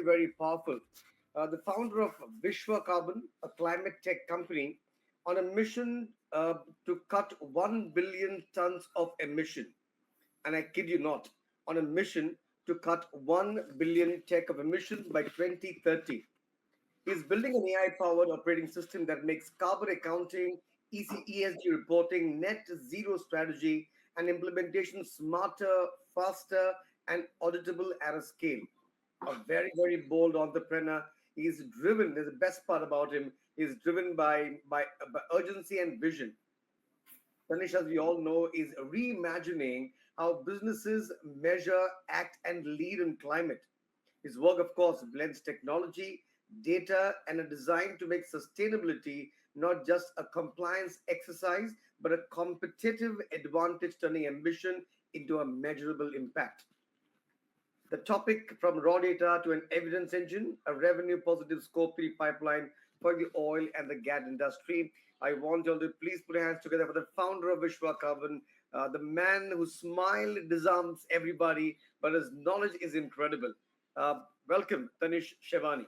very, very powerful. The founder of Vishwa Carbon, a climate tech company, on a mission to cut 1 billion tons of emission. And I kid you not, on a mission to cut 1 billion tech of emissions by 2030. He's building an AI powered operating system that makes carbon accounting, ESG reporting, net zero strategy, and implementation smarter, faster, and auditable at a scale. A very, very bold entrepreneur. He's driven, there's the best part about him, he's driven by urgency and vision. Tanish, as we all know, is reimagining how businesses measure, act, and lead in climate. His work, of course, blends technology, data, and a design to make sustainability not just a compliance exercise, but a competitive advantage, turning ambition into a measurable impact. The topic from raw data to an evidence engine, a revenue positive scope 3 pipeline for the oil and the gas industry. I want you all to please put your hands together for the founder of Vishwa Carbon, the man whose smile disarms everybody, but his knowledge is incredible. Welcome, Tanish Shewani.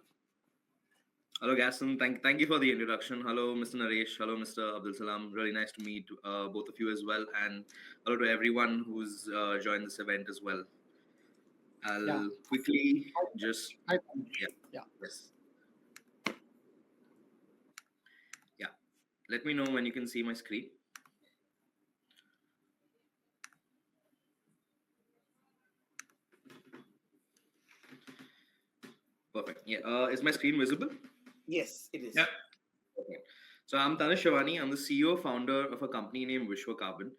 Hello, Gaston. Thank you for the introduction. Hello, Mr. Naresh. Hello, Mr. Abdul Salam. Really nice to meet both of you as well. And hello to everyone who's joined this event as well. Yeah. I'll quickly just, I, yeah, yeah. yes. Yeah. Let me know when you can see my screen. Perfect. Yeah. Is my screen visible? Yes, it is. Yeah. Okay. So I'm Tanish Shewani. I'm the CEO founder of a company named Vishwa Carbon.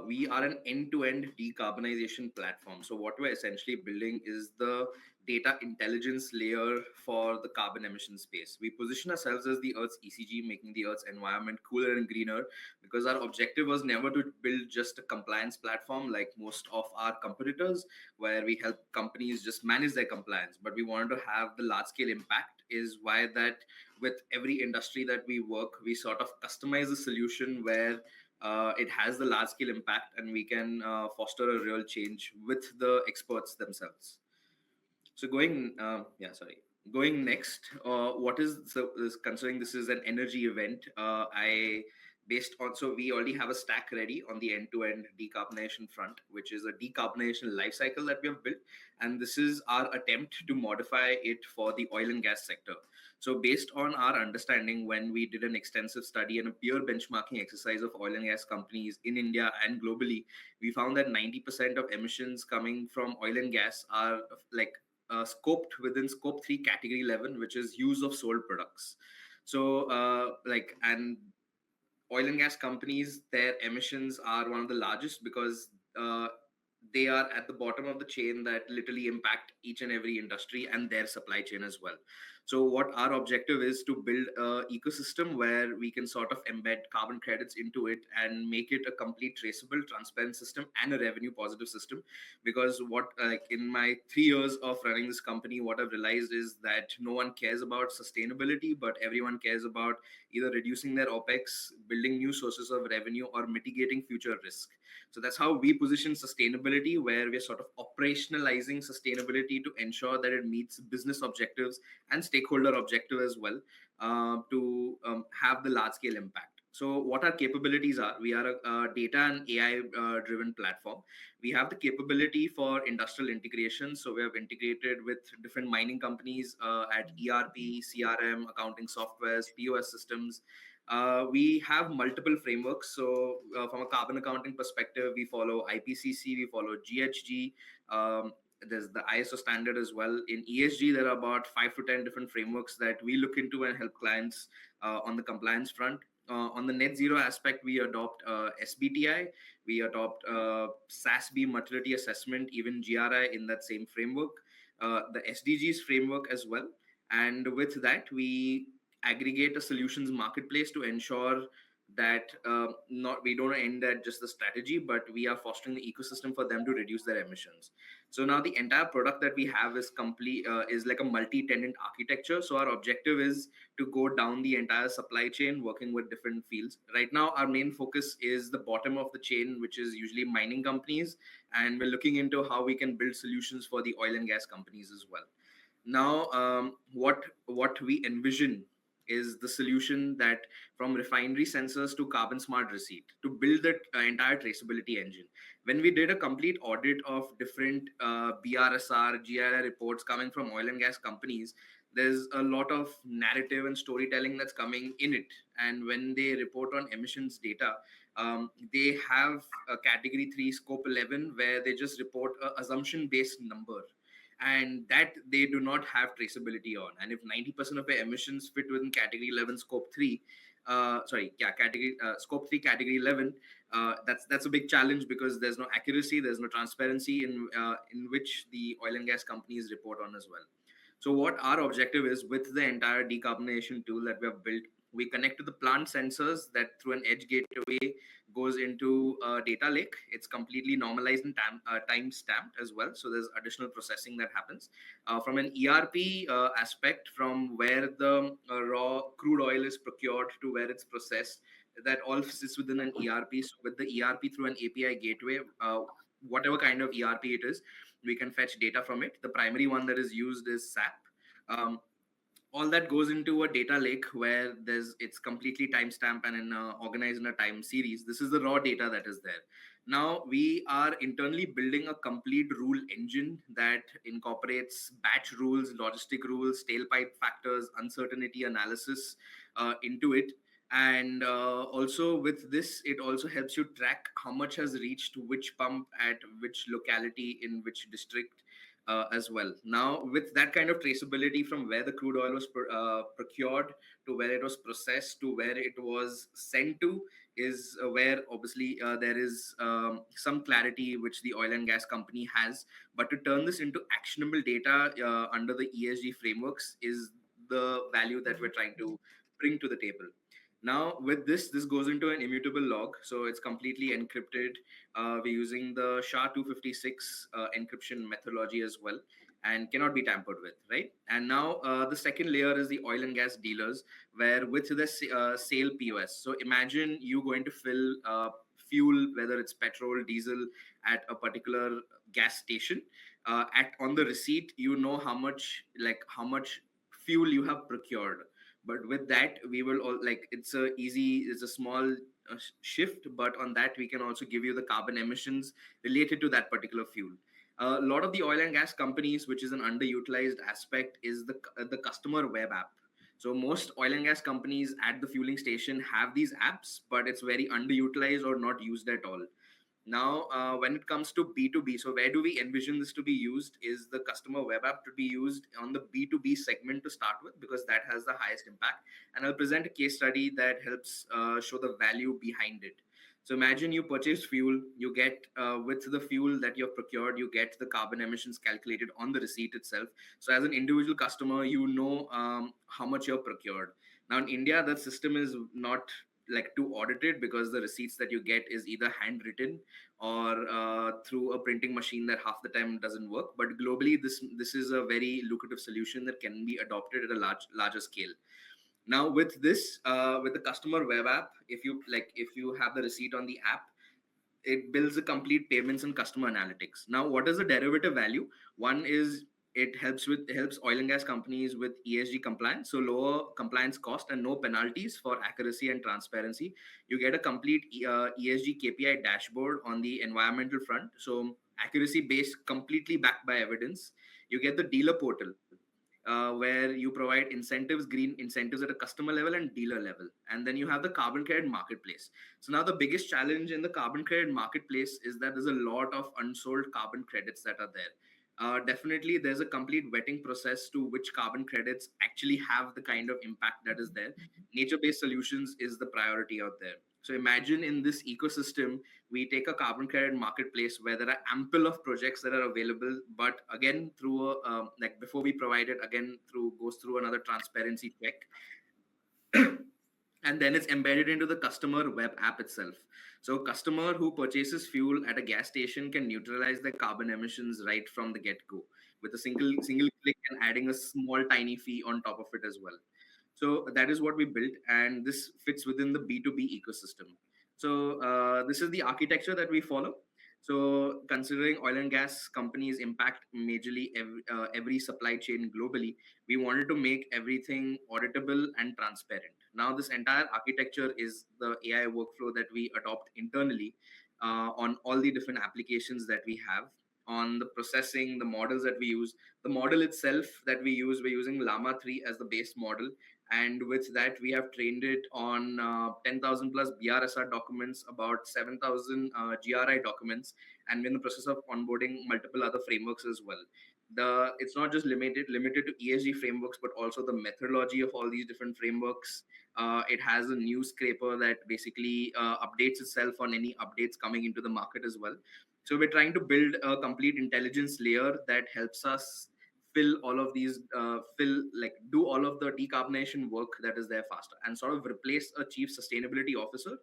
We are an end-to-end decarbonization platform. So what we're essentially building is the data intelligence layer for the carbon emission space. We position ourselves as the Earth's ECG, making the Earth's environment cooler and greener, because our objective was never to build just a compliance platform like most of our competitors, where we help companies just manage their compliance. But we wanted to have the large-scale impact, is why that with every industry that we work, we sort of customize a solution where it has the large scale impact and we can foster a real change with the experts themselves. So going next, what is considering this is an energy event, so we already have a stack ready on the end-to-end decarbonization front, which is a decarbonization life cycle that we have built. And this is our attempt to modify it for the oil and gas sector. So based on our understanding, when we did an extensive study and a peer benchmarking exercise of oil and gas companies in India and globally, we found that 90% of emissions coming from oil and gas are like scoped within scope 3 category 11, which is use of sold products. So and oil and gas companies, their emissions are one of the largest because they are at the bottom of the chain that literally impact each and every industry and their supply chain as well. So what our objective is to build an ecosystem where we can sort of embed carbon credits into it and make it a complete traceable, transparent system and a revenue positive system. Because what in my 3 years of running this company, what I've realized is that no one cares about sustainability, but everyone cares about either reducing their OPEX, building new sources of revenue, or mitigating future risk. So that's how we position sustainability, where we're sort of operationalizing sustainability to ensure that it meets business objectives and stakeholder objective as well, to have the large scale impact. So what our capabilities are, we are a data and AI driven platform. We have the capability for industrial integration. So we have integrated with different mining companies at ERP, CRM, accounting softwares, POS systems. We have multiple frameworks. So from a carbon accounting perspective, we follow IPCC, we follow GHG. There's the ISO standard as well. In ESG, there are about 5 to 10 different frameworks that we look into and help clients on the compliance front. On the net zero aspect, we adopt SBTI, we adopt SASB maturity assessment, even GRI in that same framework, the SDGs framework as well. And with that, we aggregate a solutions marketplace to ensure that we don't end at just the strategy, but we are fostering the ecosystem for them to reduce their emissions. So now the entire product that we have is complete, is like a multi-tenant architecture. So our objective is to go down the entire supply chain, working with different fields. Right now, our main focus is the bottom of the chain, which is usually mining companies, and we're looking into how we can build solutions for the oil and gas companies as well. Now, what we envision is the solution that from refinery sensors to carbon smart receipt to build that entire traceability engine. When we did a complete audit of different BRSR, GRI reports coming from oil and gas companies, there's a lot of narrative and storytelling that's coming in it. And when they report on emissions data, they have a category 3 scope 11 where they just report a assumption based number, and that they do not have traceability on. And if 90% of the emissions fit within category 11 scope 3, category scope 3 category 11, that's a big challenge because there's no accuracy, there's no transparency in which the oil and gas companies report on as well. So what our objective is with the entire decarbonization tool that we have built, we connect to the plant sensors that through an edge gateway goes into a data lake. It's completely normalized and time stamped as well. So there's additional processing that happens. From an ERP aspect, from where the raw crude oil is procured to where it's processed, that all sits within an ERP. So with the ERP through an API gateway, whatever kind of ERP it is, we can fetch data from it. The primary one that is used is SAP. All that goes into a data lake where it's completely timestamped and organized in a time series. This is the raw data that is there. Now we are internally building a complete rule engine that incorporates batch rules, logistic rules, tailpipe factors, uncertainty analysis into it. And also with this, it also helps you track how much has reached which pump at which locality in which district as well. Now, with that kind of traceability from where the crude oil was procured to where it was processed to where it was sent to, is where obviously there is some clarity which the oil and gas company has. But to turn this into actionable data under the ESG frameworks is the value that we're trying to bring to the table. Now, with this goes into an immutable log, so it's completely encrypted. We're using the SHA-256 encryption methodology as well, and cannot be tampered with, right? And now the second layer is the oil and gas dealers, where with the sale POS. So imagine you going to fill fuel, whether it's petrol, diesel, at a particular gas station. At on the receipt, you know how much fuel you have procured. But with that, we will all like it's a small shift, but on that we can also give you the carbon emissions related to that particular fuel. A lot of the oil and gas companies, which is an underutilized aspect, is the customer web app. So most oil and gas companies at the fueling station have these apps, but it's very underutilized or not used at all. Now, when it comes to B2B, so where do we envision this to be used is the customer web app to be used on the B2B segment to start with, because that has the highest impact. And I'll present a case study that helps show the value behind it. So imagine you purchase fuel, you get with the fuel that you've procured, you get the carbon emissions calculated on the receipt itself. So as an individual customer, you know how much you've procured. Now in India, that system is not like too audited, because the receipts that you get is either handwritten or through a printing machine that half the time doesn't work. But globally, this is a very lucrative solution that can be adopted at a larger scale. Now with this, with the customer web app, if you have the receipt on the app, it builds a complete payments and customer analytics. Now, what is the derivative value? One is it helps oil and gas companies with ESG compliance, so lower compliance cost and no penalties for accuracy and transparency. You get a complete ESG KPI dashboard on the environmental front, so accuracy based, completely backed by evidence. You get the dealer portal, where you provide incentives, green incentives at a customer level and dealer level. And then you have the carbon credit marketplace. So now the biggest challenge in the carbon credit marketplace is that there's a lot of unsold carbon credits that are there. Definitely, there's a complete vetting process to which carbon credits actually have the kind of impact that is there. Nature based solutions is the priority out there. So imagine in this ecosystem, we take a carbon credit marketplace where there are ample of projects that are available, but again through like before we provide it, again through goes through another transparency check, and then it's embedded into the customer web app itself. So customer who purchases fuel at a gas station can neutralize their carbon emissions right from the get go with a single click, and adding a small tiny fee on top of it as well. So that is what we built, and this fits within the B2B ecosystem. So this is the architecture that we follow. So, considering oil and gas companies impact majorly every supply chain globally, we wanted to make everything auditable and transparent. Now, this entire architecture is the AI workflow that we adopt internally on all the different applications that we have, on the processing, the models that we use. The model itself that we use, we're using Llama 3 as the base model. And with that, we have trained it on 10,000 plus BRSR documents, about 7,000 GRI documents, and we're in the process of onboarding multiple other frameworks as well. It's not just limited to ESG frameworks, but also the methodology of all these different frameworks. It has a news scraper that basically updates itself on any updates coming into the market as well. So we're trying to build a complete intelligence layer that helps us fill all of these do all of the decarbonization work that is there faster, and sort of replace a chief sustainability officer,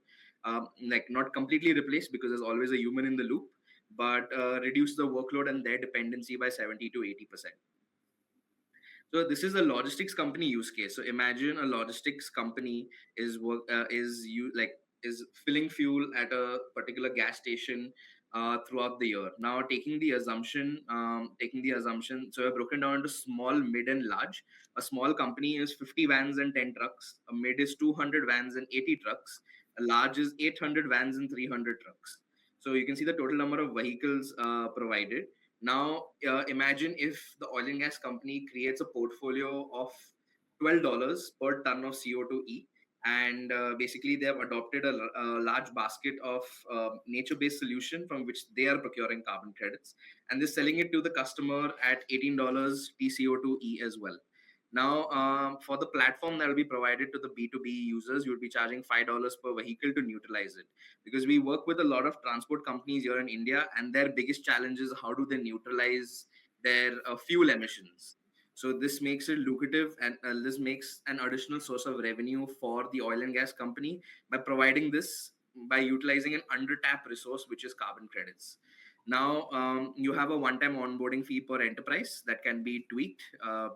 not completely replace, because there's always a human in the loop, but reduce the workload and their dependency by 70 to 80%. So this is a logistics company use case. So imagine a logistics company is filling fuel at a particular gas station throughout the year. Now, taking the assumption, so we're broken down into small, mid, and large. A small company is 50 vans and 10 trucks. A mid is 200 vans and 80 trucks. A large is 800 vans and 300 trucks. So you can see the total number of vehicles provided. Now, imagine if the oil and gas company creates a portfolio of $12 per ton of CO2e, and basically they have adopted a large basket of nature-based solution from which they are procuring carbon credits, and they're selling it to the customer at $18 TCO2e as well. Now, for the platform that will be provided to the B2B users, you will be charging $5 per vehicle to neutralize it, because we work with a lot of transport companies here in India, and their biggest challenge is how do they neutralize their fuel emissions. So this makes it lucrative, and this makes an additional source of revenue for the oil and gas company by providing this, by utilizing an under-tapped resource, which is carbon credits. Now, you have a one-time onboarding fee per enterprise that can be tweaked.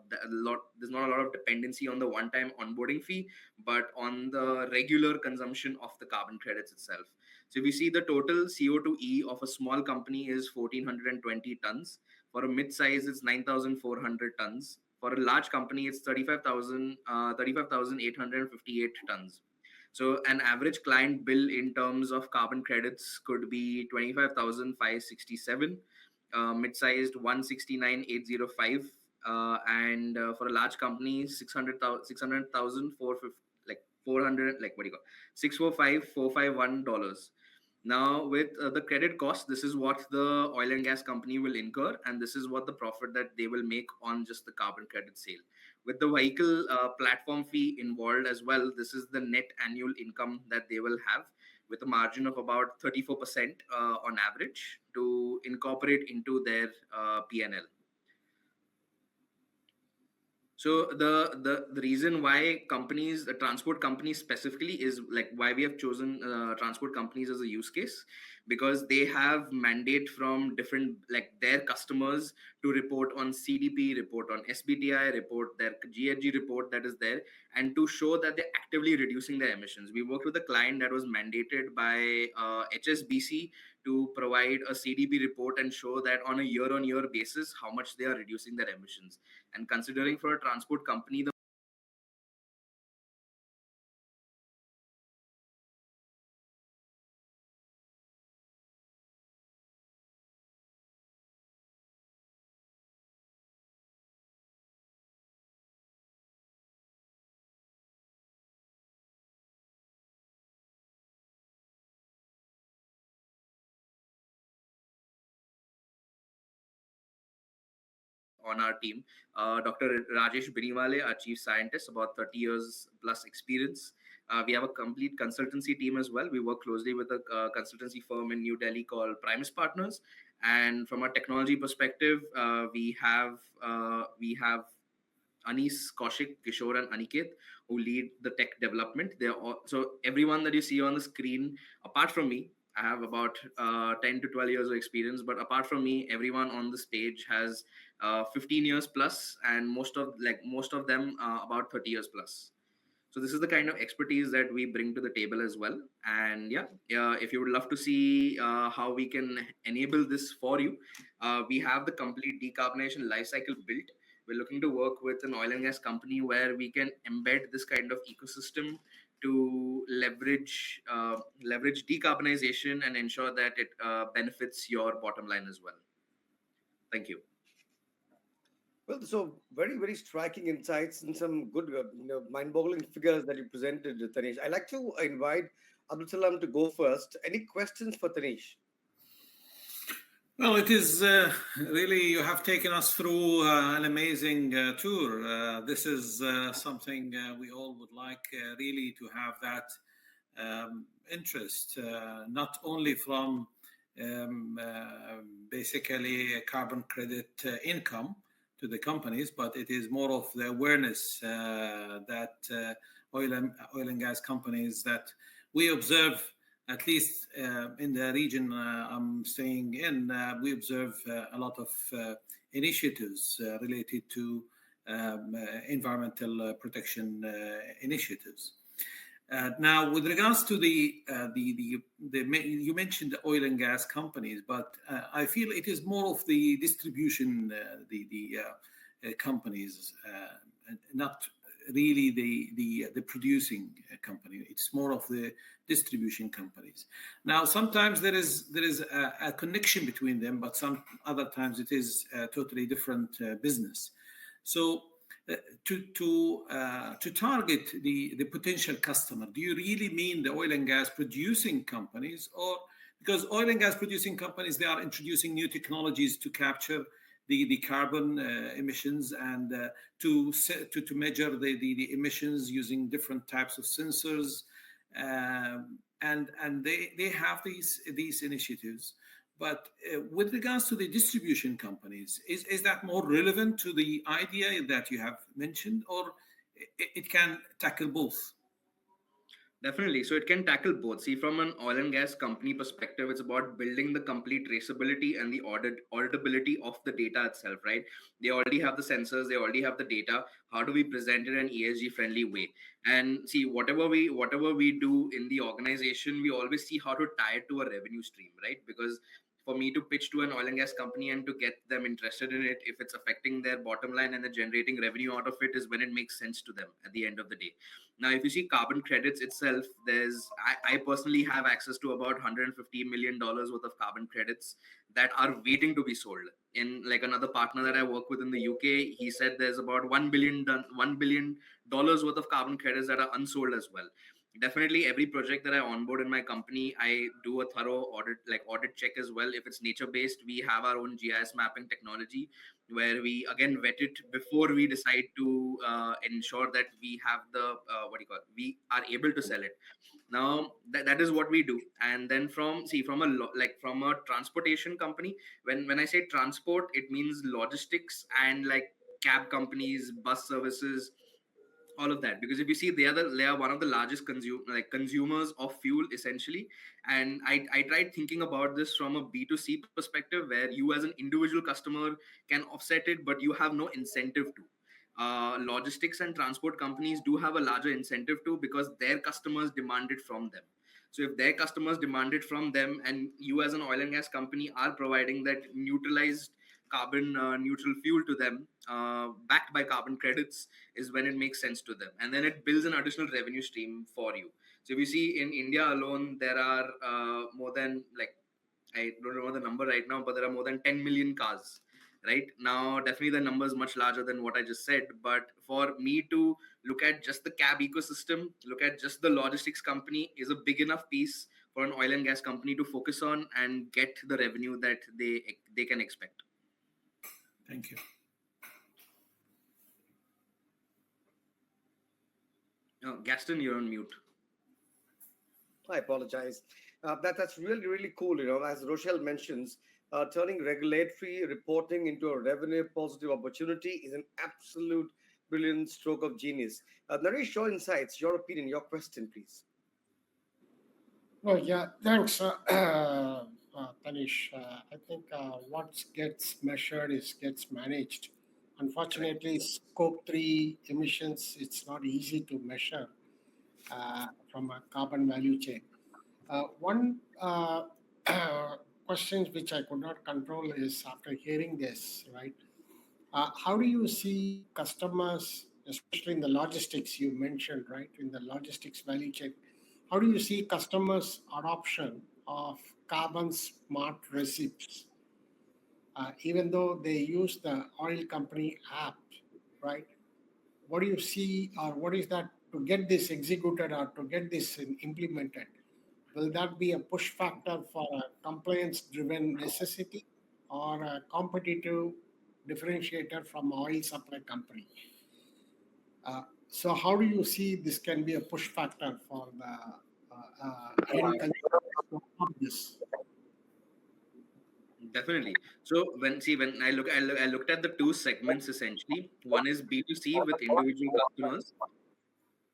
There's not a lot of dependency on the one-time onboarding fee, but on the regular consumption of the carbon credits itself. So if you see, the total CO2e of a small company is 1,420 tons. For a mid-size, it's 9,400 tons. For a large company, it's 35,858 tons. So an average client bill in terms of carbon credits could be 25,567, mid-sized 169,805, and for a large company, 600,000, like 400, like what do you call, $645,451. Now, with the credit cost, this is what the oil and gas company will incur, and this is what the profit that they will make on just the carbon credit sale. With the vehicle platform fee involved as well, this is the net annual income that they will have, with a margin of about 34% on average to incorporate into their P&L. So the reason why companies, the transport companies specifically, is like why we have chosen transport companies as a use case, because they have mandate from different, like their customers, to report on CDP, report on SBTI, report their GHG report that is there, and to show that they're actively reducing their emissions. We worked with a client that was mandated by HSBC to provide a CDP report and show that on a year-on-year basis how much they are reducing their emissions. And considering for a transport company, the on our team, Dr. Rajesh Biniwale, our chief scientist, about 30 years plus experience. We have a complete consultancy team as well. We work closely with a consultancy firm in New Delhi called Primus Partners. And from a technology perspective, we have Anis, Kaushik, Kishore, and Aniket, who lead the tech development. They're all, so everyone that you see on the screen, apart from me, I have about 10 to 12 years of experience. But apart from me, everyone on the stage has 15 years plus, and most of them about 30 years plus. So this is the kind of expertise that we bring to the table as well. And yeah, if you would love to see how we can enable this for you, we have the complete decarbonization life cycle built. We're looking to work with an oil and gas company where we can embed this kind of ecosystem to leverage decarbonization and ensure that it benefits your bottom line as well. Thank you. Well, so very, very striking insights and some good, mind-boggling figures that you presented, Tanish. I'd like to invite Abdul Salam to go first. Any questions for Tanish? Well, it is really, you have taken us through an amazing tour. This is something we all would like really to have that interest, not only from basically a carbon credit income to the companies, but it is more of the awareness that oil and gas companies that we observe, at least in the region I'm staying in, we observe a lot of initiatives related to environmental protection initiatives. Now, with regards to you mentioned the oil and gas companies, but I feel it is more of the distribution, companies, not really the producing company. It's more of the distribution companies. Now, sometimes there is a connection between them, but some other times it is a totally different business. So to target the potential customer, do you really mean the oil and gas producing companies? Or because oil and gas producing companies, they are introducing new technologies to capture the carbon emissions and to measure the emissions using different types of sensors, and they have these initiatives. But with regards to the distribution companies, is that more relevant to the idea that you have mentioned, or it can tackle both? Definitely. So it can tackle both. See, from an oil and gas company perspective, it's about building the complete traceability and the auditability of the data itself, right? They already have the sensors, they already have the data. How do we present it in an ESG friendly way? And see, whatever we do in the organization, we always see how to tie it to a revenue stream, right? Because for me to pitch to an oil and gas company and to get them interested in it, if it's affecting their bottom line and they're generating revenue out of it, is when it makes sense to them at the end of the day. Now, if you see carbon credits itself, I personally have access to about $150 million worth of carbon credits that are waiting to be sold. In like another partner that I work with in the UK, he said there's about $1 billion worth of carbon credits that are unsold as well. Definitely, every project that I onboard in my company, I do a thorough audit check as well. If it's nature based, we have our own GIS mapping technology where we again vet it before we decide to ensure that we have the we are able to sell it. Now that is what we do. And then from a transportation company, when I say transport, it means logistics and like cab companies, bus services, all of that. Because if you see, they are one of the largest consumers of fuel essentially. And I tried thinking about this from a B2C perspective, where you as an individual customer can offset it, but you have no incentive to. Logistics and transport companies do have a larger incentive too, because their customers demand it from them. So if their customers demand it from them, and you as an oil and gas company are providing that neutralized carbon neutral fuel to them, backed by carbon credits, is when it makes sense to them, and then it builds an additional revenue stream for you. So if you see, in India alone, there are more than, like, I don't know the number right now, but there are more than 10 million cars. Right now, definitely the number is much larger than what I just said. But for me to look at just the cab ecosystem, look at just the logistics company, is a big enough piece for an oil and gas company to focus on and get the revenue that they can expect. Thank you. Gaston, you're on mute. I apologize. That's really, really cool. As Rochelle mentions, turning regulatory reporting into a revenue positive opportunity is an absolute brilliant stroke of genius. Naresh, your insights, your opinion, your question, please. Oh, yeah, thanks, Tanish. I think what gets measured is gets managed. Correct. Unfortunately, Scope 3 emissions, it's not easy to measure. from a carbon value chain. One question which I could not control is after hearing this, right? How do you see customers, especially in the logistics you mentioned, right? In the logistics value chain, how do you see customers' adoption of carbon smart receipts? Even though they use the oil company app, right? What do you see, or what is that to get this executed or to get this implemented? Will that be a push factor for a compliance driven necessity or a competitive differentiator from oil supply company? So, how do you see this can be a push factor for the end consumers to adopt this? Definitely. So when I looked at the two segments essentially. One is B2C with individual customers.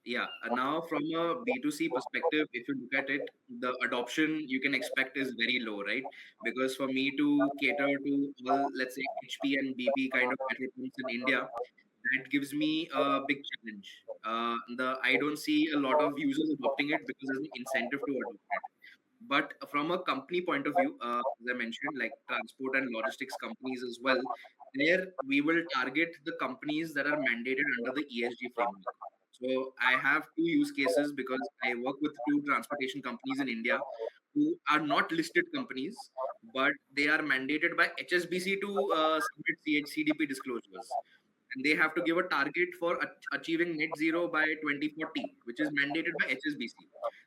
Yeah, now from a B2C perspective, if you look at it, the adoption you can expect is very low, right? Because for me to cater to all, let's say, HP and BP kind of petrol pumps in India, that gives me a big challenge. The I don't see a lot of users adopting it because there's an incentive to adopt it. But from a company point of view, as I mentioned, like transport and logistics companies as well, there we will target the companies that are mandated under the ESG framework. So I have two use cases because I work with two transportation companies in India who are not listed companies, but they are mandated by HSBC to submit CDP disclosures, and they have to give a target for achieving net zero by 2040, which is mandated by HSBC.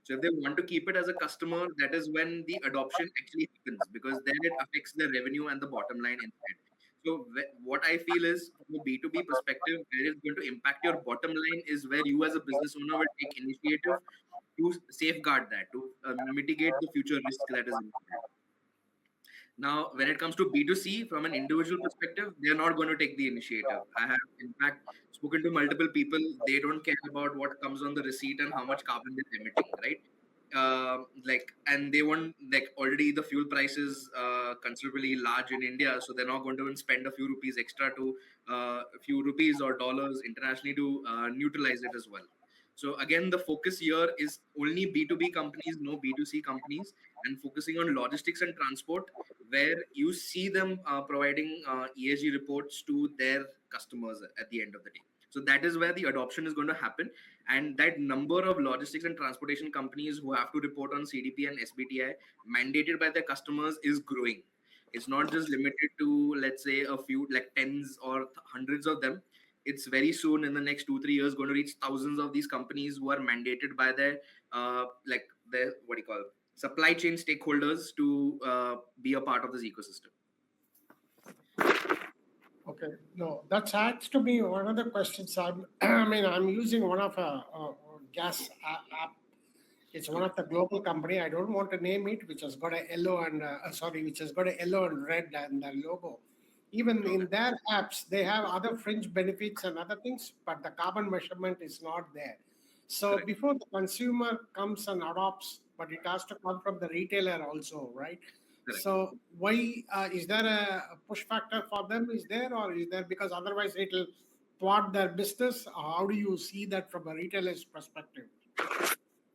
So if they want to keep it as a customer, that is when the adoption actually happens, because then it affects the revenue and the bottom line instead. So what I feel is, from a B2B perspective, where it's going to impact your bottom line is where you as a business owner will take initiative to safeguard that, to mitigate the future risk that is involved. Now, when it comes to B2C, from an individual perspective, they're not going to take the initiative. I have, in fact, spoken to multiple people. They don't care about what comes on the receipt and how much carbon they're emitting, right? And they want, like, already the fuel prices considerably large in India, so they're not going to even spend a few rupees extra to a few rupees or dollars internationally to neutralize it as well. So again, the focus here is only B2B companies, no B2C companies, and focusing on logistics and transport, where you see them providing ESG reports to their customers at the end of the day. So that is where the adoption is going to happen, and that number of logistics and transportation companies who have to report on CDP and SBTI mandated by their customers is growing. It's not just limited to, let's say, a few, like tens or hundreds of them. It's very soon, in the next 2 3 years, going to reach thousands of these companies who are mandated by their their, what do you call, supply chain stakeholders to be a part of this ecosystem. Okay, no, that adds to me one of the questions. I mean, I'm using one of a gas app. It's one of the global company. I don't want to name it, which has got a yellow and which has got a yellow and red and the logo. Even Okay. in their apps, they have other fringe benefits and other things, but the carbon measurement is not there. So Correct. before the consumer comes and adopts, but it has to come from the retailer also, right? Correct. So why is there a push factor for them? Is there, or is there because otherwise it will thwart their business? How do you see that from a retailer's perspective?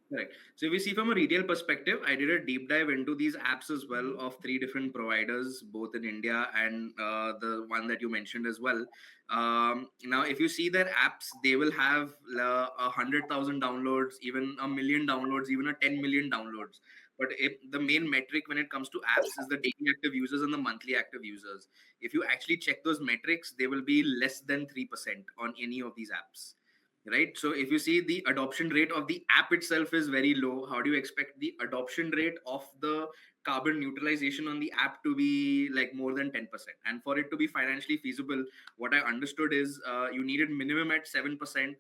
Correct. So if we see from a retail perspective, I did a deep dive into these apps as well of three different providers, both in India and the one that you mentioned as well. Now, if you see their apps, they will have 100,000 downloads, even a million downloads, even a 10 million downloads. But if the main metric when it comes to apps is the daily active users and the monthly active users. If you actually check those metrics, they will be less than 3% on any of these apps, right? So if you see, the adoption rate of the app itself is very low. How do you expect the adoption rate of the carbon neutralization on the app to be like more than 10%? And for it to be financially feasible, what I understood is you needed minimum at 7%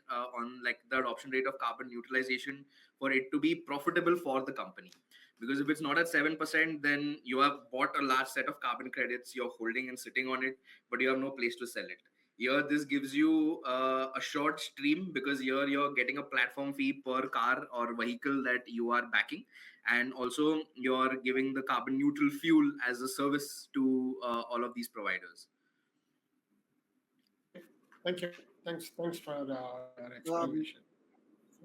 on like the adoption rate of carbon neutralization for it to be profitable for the company. Because if it's not at 7%, then you have bought a large set of carbon credits, you're holding and sitting on it, but you have no place to sell it. Here this gives you a short stream, because here you're getting a platform fee per car or vehicle that you are backing, and also you're giving the carbon neutral fuel as a service to all of these providers. Thank you. Thanks for your Um, explanation.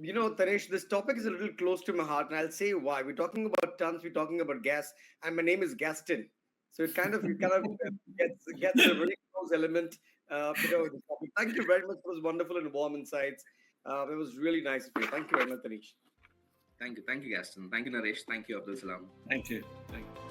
Tanesh, this topic is a little close to my heart, and I'll say why. We're talking about tons, we're talking about gas, and my name is Gaston, so it kind of gets a very close element. This topic. Thank you very much for those wonderful and warm insights. It was really nice of you. Thank you very much, Tanesh. Thank you, Gaston. Thank you, Naresh. Thank you, Abdul Salam. Thank you. Thank you.